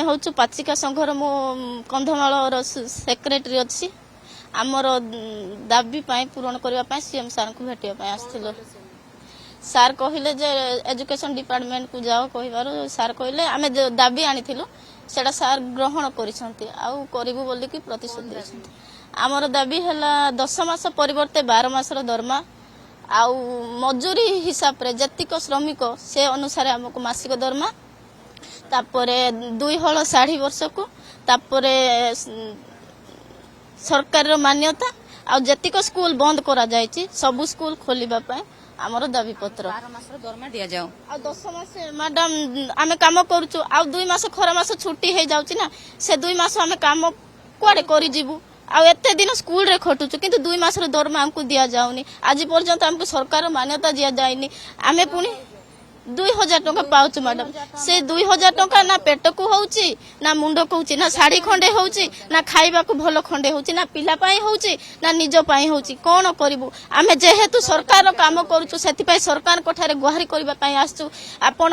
हूँ पाचिका संघर मु कंधमाल सेक्रेटरी अच्छी आमर दाबी पूरण करने सीएम सार को भेटापी आसलु सार कहले जे एजुकेशन डिपार्टमेंट को जाओ कहबार सार कहले आम दाबी आनीलु सेटा सार ग्रहण करू बोली प्रतिश्रुति देते आमर दाबी है 10 मास परिवर्ते 12 मासर दरमा आउ मजूरी हिसाब रे जतिक श्रमिक से अनुसार आमको मासिक दरमा तापरे 2 हल साड़ी वर्ष को तापरे सरकार मान्यता आ जतिक स्कूल बंद करा जायछि सबु स्कूल खोलिबा पय आमर दाबी पत्र 12 मासर दरमा दिया जाओ आ 10 मास मैडम आमे काम करूछु आ 2 मास खरा मास छुट्टी हे जाउछि ना से 2 मास आमे काम कुआडे करि जीवु आ एते दिन स्कूल रे खटुछु किंतु 2 मासर दरमा हमको दिया जाउनी आज पर्यंत हमको सरकार मान्यता दिया जायनी आमे पुनी 2000 टंका पाउछु मैडम से 2000 टंका ना पेट को होउची ना मुंड को होउची ना साड़ी खंडे होउची ना खाइबा को भलो खंडे होउची ना पिला पाई होउची ना निज पाई होउची कोन करिवु आमे जेहेतु सरकार काम करूछु सेति पाई सरकार कोठारे गुहारी करबा पाई आसछु आपण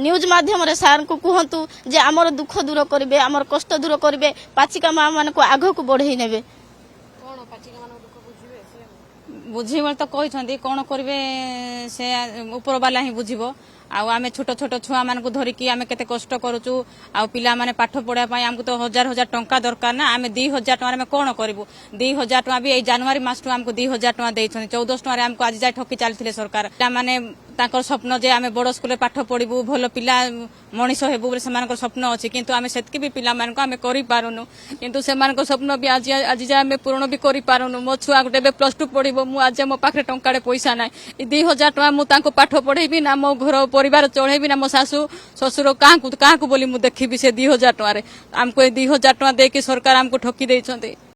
न्यूज माध्यम रे सार को कहंतु जे हमर दुख दूर करबे हमर कष्ट दूर करबे पाचिका मां मान को आगो को बढ़ई नेबे बुझे तो कहते कौन करेंगे से ऊपर वाला ही बुझब आमे छोट छोट छुआ मान धरिकी आमे केते कष्ट करूचु आ पिला माने पाठ पढ़ा पाई हमको तो हजार हजार टंका दरकार ना आमे 2000 टंका में कौन करूँ 2000 टंका भी जनवरी मास हमको 2000 टंका देछन 1400 टंका हमको आज जाए ठकी चलते सरकार माने तांकर स्वप्न जे आमे बड़ स्कूल पाठ पढ़ू भल पिला मनीष हेबू बोले से स्वप्न अच्छी किंतु आमे सेतकी भी पिला मानक आमे करि पारुनु किंतु से स्वप्न भी आज जाए आमे पूर्ण भी करि पारुनु मो छुआ गोटे +2 पढ़िबो मु आज मो पाखरे टंकाड़े पैसा ना 2000 टंका मु तांको पाठ पढ़ेबी ना मो घर परिवार चढ़ेबी ना मो सासू ससुर क्या बोली मु देखी से 2000 टंका आमको 2000 टंका देके सरकार आमको ठकी देइछन्ते।